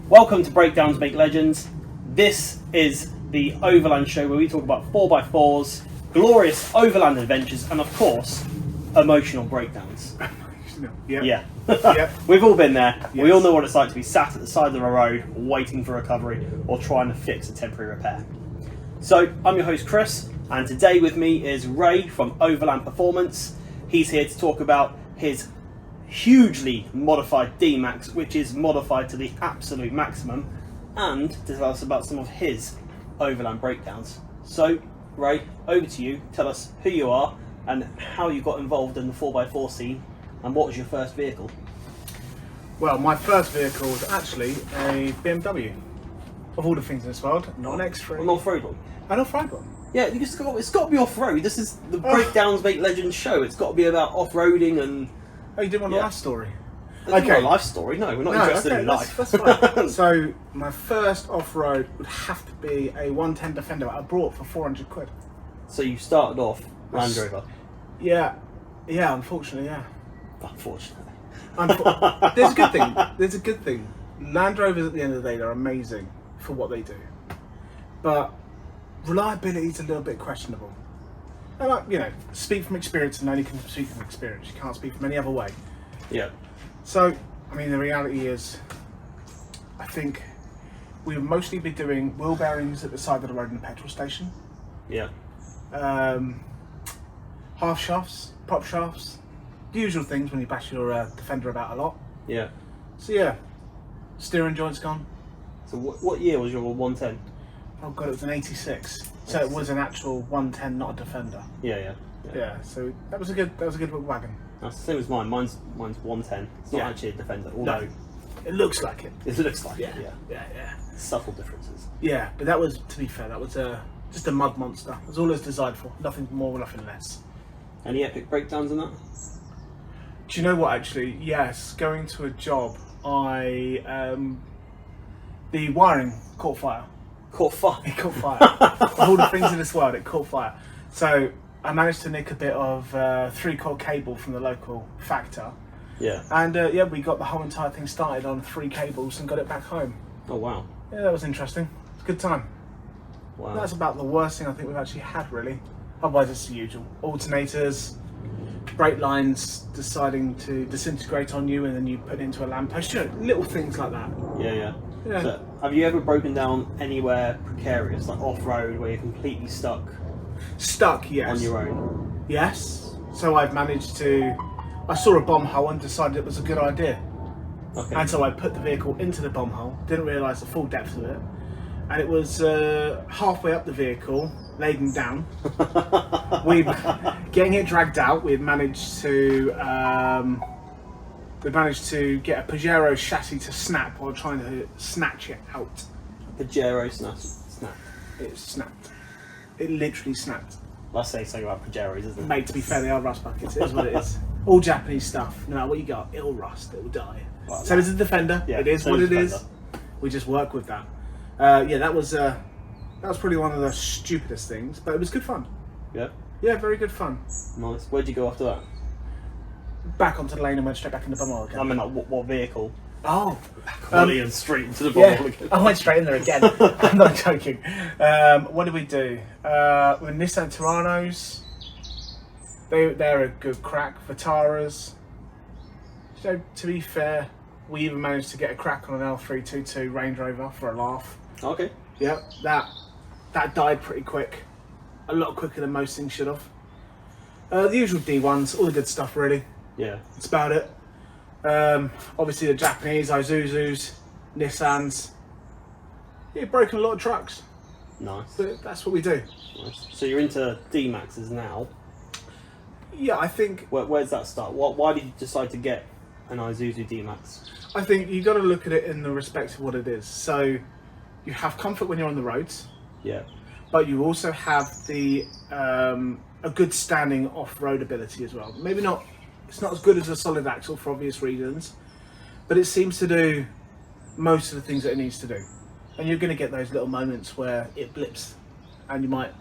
Welcome to Breakdowns Make Legends. This is the Overland show where we talk about 4x4s, glorious overland adventures, and of course, emotional breakdowns. Yeah. Yep. We've all been there. Yes. We all know what it's like to be sat at the side of the road waiting for recovery or trying to fix a temporary repair. So, I'm your host Chris, and today with me is Ray from Overland Performance. He's here to talk about his hugely modified D-Max, which is modified to the absolute maximum, and to tell us about some of his overland breakdowns. So, Ray, over to you. Tell us who you are and how you got involved in the 4x4 scene, and what was your first vehicle? Well, my first vehicle was actually a BMW. Of all the things in this world, not an X3. An off-road one? An off-road one. Yeah, it's got to be off-road. This is the Breakdowns Make Legends show. It's got to be about off-roading and... Oh, you didn't want a life story? Okay. A life story? No, we're not interested in life. That's fine. So, my first off-road would have to be a 110 Defender I brought for 400 quid. So you started off Land Rover? Yeah, unfortunately, yeah. Unfortunately. There's a good thing. Land Rovers at the end of the day, they're amazing for what they do. But reliability is a little bit questionable. And speak from experience, and only can speak from experience. You can't speak from any other way. Yeah. So, I mean, the reality is, I think we would mostly be doing wheel bearings at the side of the road in the petrol station. Yeah. Half shafts, prop shafts, the usual things when you bash your Defender about a lot. Yeah. So yeah, steering joints gone. So what year was your 110? Oh god, it was an 86. So it was an actual 110, not a Defender. Yeah. Yeah. So that was a good little wagon. That's the same as mine. Mine's 110. It's not actually a Defender, although it looks like it. It looks like Yeah. it. Yeah. Subtle differences. Yeah, but that was, to be fair, that was just a mud monster. That's all it's designed for. Nothing more, nothing less. Any epic breakdowns in that? Do you know what? Actually, yes. Going to a job, the wiring caught fire. Caught fire. It caught fire. Of all the things in this world, it caught fire. So I managed to nick a bit of 3-core cable from the local factor. Yeah. And we got the whole entire thing started on 3 cables and got it back home. Oh wow. Yeah, that was interesting. It's a good time. Wow. That's about the worst thing I think we've actually had, really. Otherwise, it's the usual. Alternators, brake lines deciding to disintegrate on you and then you put it into a lamppost. Little things like that. Yeah. Yeah. So, have you ever broken down anywhere precarious, like off-road, where you're completely stuck Yes. on your own? Yes. So I saw a bomb hole and decided it was a good idea. Okay. And so I put the vehicle into the bomb hole, didn't realise the full depth of it. And it was halfway up the vehicle, laden down. Getting it dragged out, we managed to get a Pajero chassis to snap while trying to snatch it out. Pajero snap. It snapped. It literally snapped. Let's say something about Pajeros, isn't it? Mate, to be fair, they are rust buckets. It is what it is. All Japanese stuff. No matter what you got, it'll rust. It'll die. Well, so is a Defender. Yeah, it is so what is it is. Defender. We just work with that. That was probably one of the stupidest things, but it was good fun. Yeah. Yeah, very good fun. Nice. Where'd you go after that? Back onto the lane and went straight back in the bum hole again. I mean, like, what vehicle? Oh, And straight into the yeah, bottle again. I went straight in there again. I'm not joking. What did we do? With Nissan Tiranos, they're a good crack. Vitaras. So to be fair, we even managed to get a crack on an L322 Range Rover for a laugh. Okay. Yep, that died pretty quick. A lot quicker than most things should have. The usual D1s, all the good stuff really. Yeah. That's about it. Obviously the Japanese, Isuzus, Nissans. Yeah, broken a lot of trucks. Nice. But that's what we do. Nice. So you're into D-Maxes now. Yeah, I think Where's that start? Why did you decide to get an Isuzu D-Max? you got to look at it in the respect of what it is. So you have comfort when you're on the roads, Yeah. but you also have the a good standing off-road ability as well. Maybe not. It's not as good as a solid axle for obvious reasons, but it seems to do most of the things that it needs to do. And you're going to get those little moments where it blips, and you might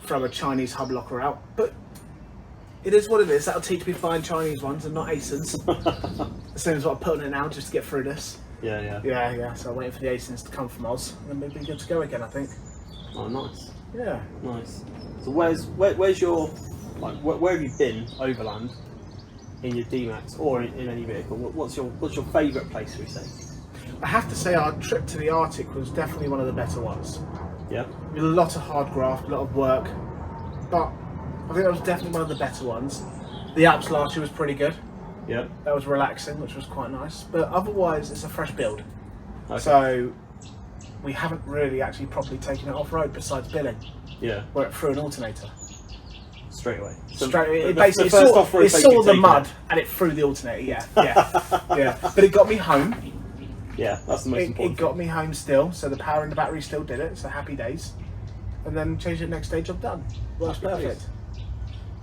throw a Chinese hub locker out, but it is what it is. That'll teach me fine Chinese ones and not ASINs. The same as what I put on it now just to get through this. Yeah. So I'm waiting for the ASINs to come from Oz, and then we'll be good to go again, I think. Oh, nice. Yeah. Nice. So where's your, like, where have you been overland in your D-Max or in any vehicle? What's your favourite place, would you say? I have to say our trip to the Arctic was definitely one of the better ones. Yeah. With a lot of hard graft, a lot of work, but I think that was definitely one of the better ones. The Alps last year was pretty good. Yeah. That was relaxing, which was quite nice. But otherwise, it's a fresh build. Okay. So we haven't really actually properly taken it off road besides billing. Yeah. Where it threw an alternator. Straight away. It basically saw the mud and it threw the alternator. Yeah. But it got me home. Yeah, that's the most important. It got me home still, so the power and the battery still did it. So happy days. And then changed it next day, job done. Works perfect.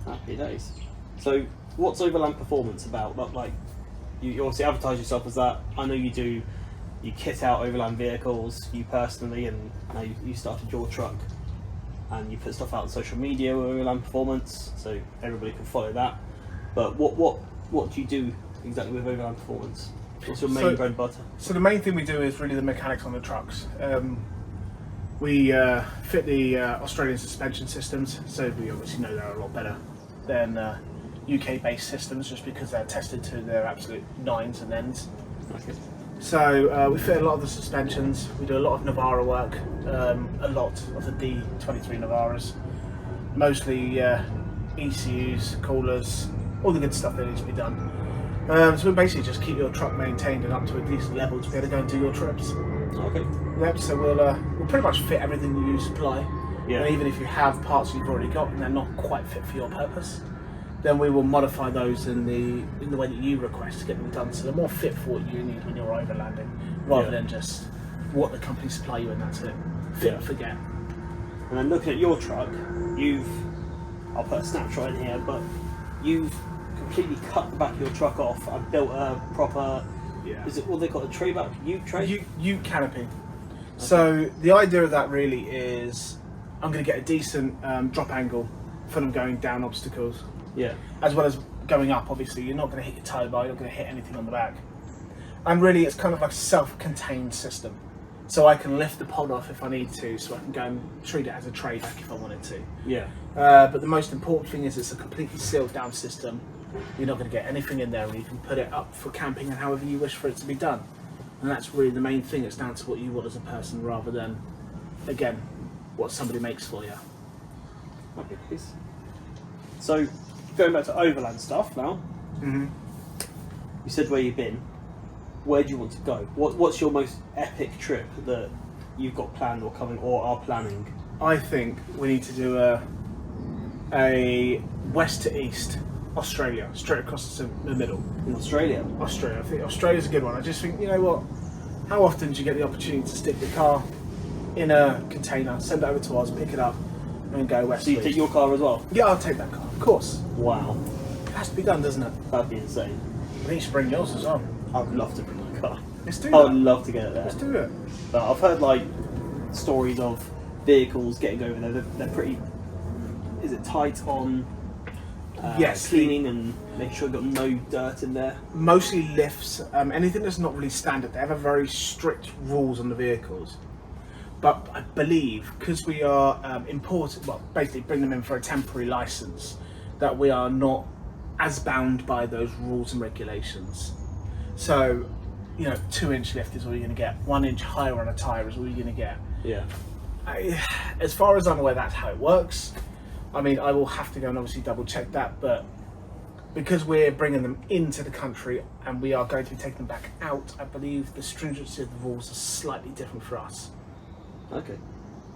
Happy days. So, what's Overland Performance about? Like, you obviously advertise yourself as that. I know you kit out overland vehicles, you personally, and now you started your truck, and you put stuff out on social media with Overland Performance, so everybody can follow that. But what do you do exactly with Overland Performance? What's your main bread and butter? So the main thing we do is really the mechanics on the trucks. We fit the Australian suspension systems, so we obviously know they're a lot better than UK-based systems, just because they're tested to their absolute nines and ends. Okay. So we fit a lot of the suspensions. We do a lot of Navara work, a lot of the D23 Navaras, mostly ECUs, coolers, all the good stuff that needs to be done. So we basically just keep your truck maintained and up to a decent level to be able to go and do your trips. Okay. Yep. So we'll pretty much fit everything that you supply. Yeah. And even if you have parts you've already got and they're not quite fit for your purpose, then we will modify those in the way that you request to get them done, so they're more fit for what you need when you're overlanding, rather than just what the company supply you and that's it. Fit and forget. And then looking at your truck, I'll put a snapshot in here, but you've completely cut the back of your truck off and built a proper, is it what they call a tray back? Ute tray? Ute canopy. Okay. So the idea of that really is I'm going to get a decent drop angle for them going down obstacles. Yeah. As well as going up, obviously. You're not going to hit your tow bar, you're not going to hit anything on the back. And really it's kind of like a self-contained system. So I can lift the pod off if I need to, so I can go and treat it as a tray back if I wanted to. Yeah. But the most important thing is it's a completely sealed down system. You're not going to get anything in there, and you can put it up for camping and however you wish for it to be done. And that's really the main thing. It's down to what you want as a person rather than, again, what somebody makes for you. Okay, please. So, going back to overland stuff now. Mm-hmm. You said where you've been. Where do you want to go? What's your most epic trip that you've got planned or coming or are planning? I think we need to do a west to east Australia, straight across the middle. In Australia? Australia. I think Australia's a good one. I just think, you know what? How often do you get the opportunity to stick the car in a container, send it over to us, pick it up, and go west? So you take your car as well? Yeah, I'll take that car, of course. Wow. It has to be done, doesn't it? That'd be insane. I think you should bring yours as well. I'd love to bring my car. Let's do I that. would love to get it there. Let's do it. But I've heard like stories of vehicles getting over there. They're pretty. Is it tight on? Yes. Cleaning and making sure you've got no dirt in there. Mostly lifts. Anything that's not really standard. They have a very strict rules on the vehicles. But I believe because we are imported, well, basically bring them in for a temporary license, that we are not as bound by those rules and regulations. So, 2-inch lift is all you're going to get. 1 inch higher on a tyre is all you're going to get. Yeah. As far as I'm aware, that's how it works. I mean, I will have to go and obviously double check that, but because we're bringing them into the country and we are going to be taking them back out, I believe the stringency of the rules are slightly different for us. Okay.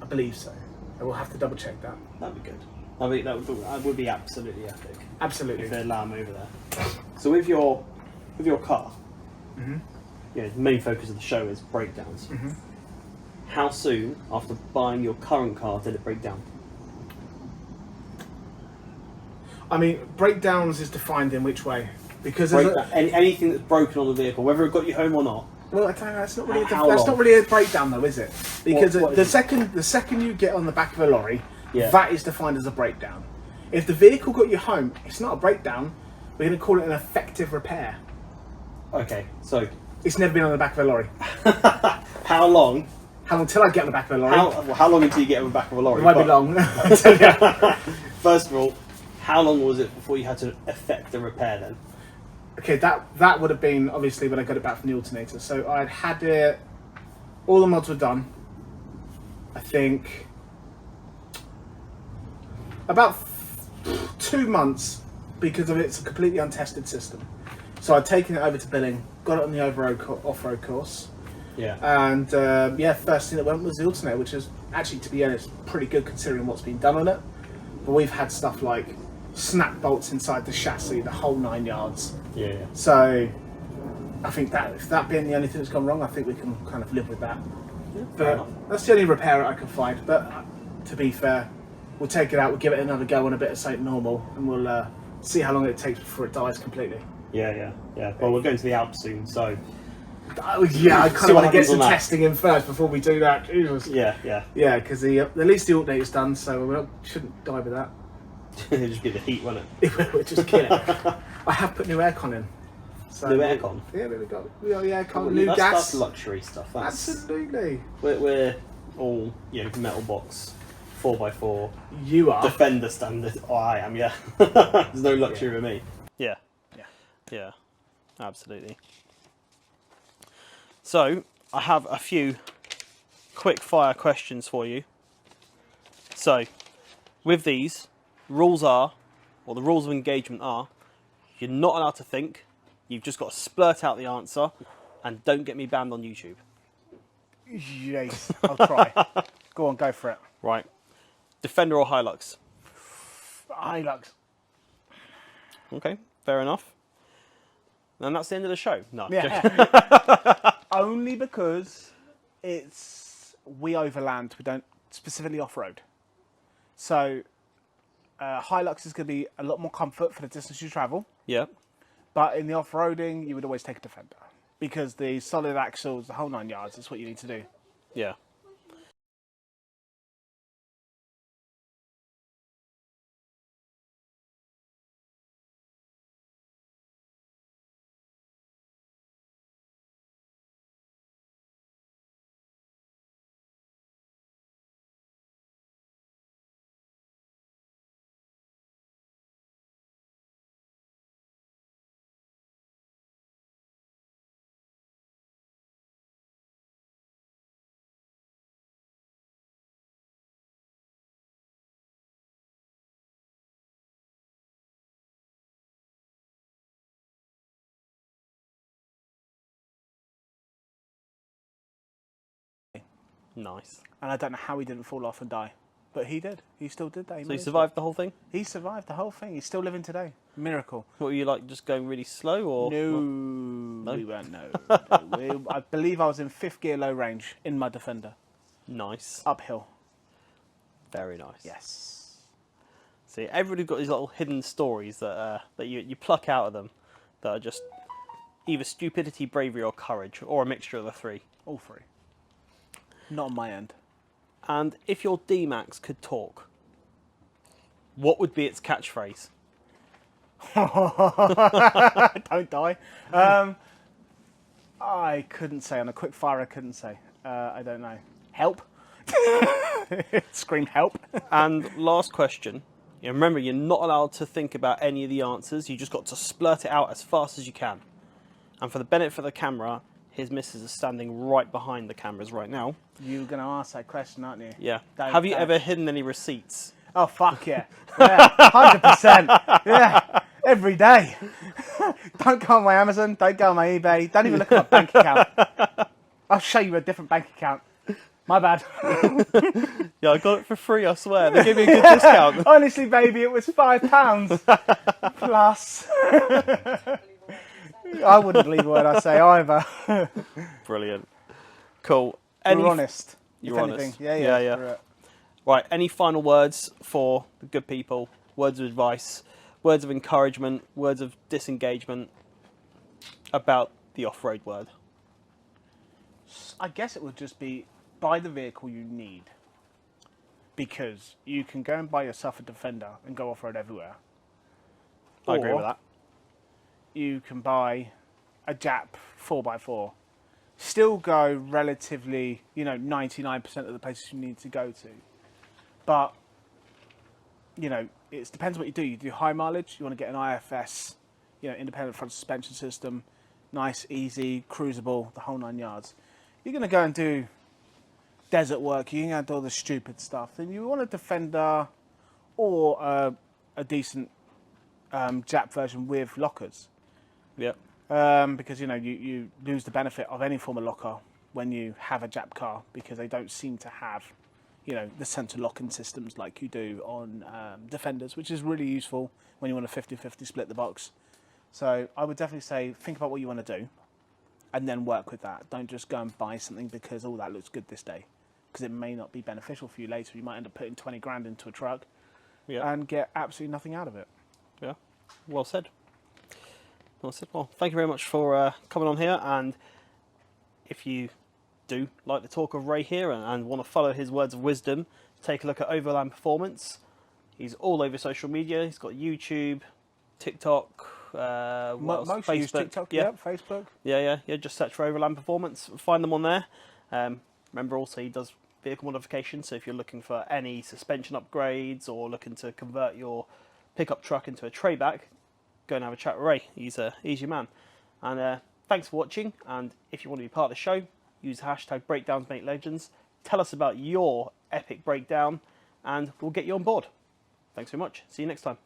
I believe so. I will have to double check that. That'd be good. I mean, that would be absolutely epic. Absolutely. If they allow them over there. So with your car, mm-hmm. The main focus of the show is breakdowns. Mm-hmm. How soon after buying your current car did it break down? I mean, breakdowns is defined in which way? Because anything that's broken on the vehicle, whether it got you home or not. Well, I don't know, that's not really a breakdown though, is it? Because the second you get on the back of a lorry, that is defined as a breakdown. If the vehicle got you home, it's not a breakdown. We're going to call it an effective repair. Okay, so It's never been on the back of a lorry. How long? How long till I get on the back of a lorry? How long until you get on the back of a lorry? It might be long. I tell you. First of all, how long was it before you had to effect the repair then? Okay, that would have been obviously when I got it back from the alternator. So I'd had it. All the mods were done. I think about 2 months because of it's a completely untested system. So I'd taken it over to Billing, got it on the off-road course. Yeah. And first thing that went was the alternator, which is actually, to be honest, pretty good considering what's been done on it. But we've had stuff like snap bolts inside the chassis, the whole 9 yards. Yeah. So I think that if that being the only thing that's gone wrong, I think we can kind of live with that. Yeah, But that's the only repair I can find. But to be fair, we'll take it out, we'll give it another go on a bit of something normal, and we'll see how long it takes before it dies completely. Yeah. Well, we're going to the Alps soon, so... Yeah, I kind of want to get some testing in first before we do that. Jesus. Yeah. Yeah, because at least the alternator's done, so we shouldn't die with that. It'll just be the heat, won't it? It will just kill it. I have put new aircon in. So New aircon? Yeah, we got aircon, new gas. That's luxury stuff. Absolutely. We're all, metal box, 4x4. You are. Defender standard. Oh, I am, yeah. There's no luxury with me. Yeah, absolutely. So, I have a few quick fire questions for you. So, with these, the rules of engagement are, you're not allowed to think, you've just got to splurt out the answer, and don't get me banned on YouTube. Yes, I'll try. Go on, go for it. Right. Defender or Hilux? Hilux. Okay, fair enough. And that's the end of the show. No. Yeah. Only because we overland, we don't specifically off-road. So Hilux is going to be a lot more comfort for the distance you travel. Yeah. But in the off-roading, you would always take a Defender. Because the solid axles, the whole 9 yards, that's what you need to do. Yeah. Nice. And I don't know how he didn't fall off and die. But he did. He still did that. So you survived the whole thing? He survived the whole thing. He's still living today. Miracle. What were you like, just going really slow, or? No, we weren't. No. I believe I was in 5th gear low range in my Defender. Nice. Uphill. Very nice. Yes. See, everybody's got these little hidden stories that you pluck out of them that are just either stupidity, bravery, or courage, or a mixture of the three. All three. Not on my end. And if your D-Max could talk, what would be its catchphrase? Don't die. I couldn't say. On a quick fire, I couldn't say. I don't know. Help. Scream help. And last question. Remember, you're not allowed to think about any of the answers. You just got to splurt it out as fast as you can. And for the benefit of the camera, his missus is standing right behind the cameras right now. You're going to ask that question, aren't you? Yeah. Have you ever hidden any receipts? Oh, fuck yeah. Yeah, 100%. Yeah, every day. Don't go on my Amazon. Don't go on my eBay. Don't even look at my bank account. I'll show you a different bank account. My bad. Yeah, I got it for free, I swear. They gave me a good discount. Honestly, baby, it was £5 plus. I wouldn't believe a word I say either. Brilliant. Cool. You're honest. You're honest. Anything. Yeah. Right. Right, any final words for the good people? Words of advice, words of encouragement, words of disengagement about the off-road word? I guess it would just be buy the vehicle you need. Because you can go and buy yourself a Defender and go off-road everywhere. I agree with that. You can buy a Jap 4x4, still go relatively, 99% of the places you need to go to. But, it depends what you do. You do high mileage, you want to get an IFS, independent front suspension system, nice, easy, cruisable, the whole 9 yards. You're going to go and do desert work, you're going to do all the stupid stuff. Then you want a Defender or a decent Jap version with lockers. Yeah. Because you lose the benefit of any form of locker when you have a Jap car, because they don't seem to have the centre locking systems like you do on Defenders, which is really useful when you want to 50-50 split the box. So I would definitely say think about what you want to do and then work with that. Don't just go and buy something because that looks good this day, because it may not be beneficial for you later. You might end up putting 20 grand into a truck and get absolutely nothing out of it. Yeah, well said. Well said. Well, thank you very much for coming on here, and if you do like the talk of Ray here and want to follow his words of wisdom, take a look at Overland Performance. He's all over social media. He's got YouTube, TikTok, Most Facebook. use TikTok, Facebook. Yeah. Just search for Overland Performance. Find them on there. Remember also he does vehicle modification, so if you're looking for any suspension upgrades or looking to convert your pickup truck into a trayback, go and have a chat with Ray. He's your man. And thanks for watching, and if you want to be part of the show, use the hashtag BreakdownsMakeLegends. Tell us about your epic breakdown and we'll get you on board. Thanks very much. See you next time.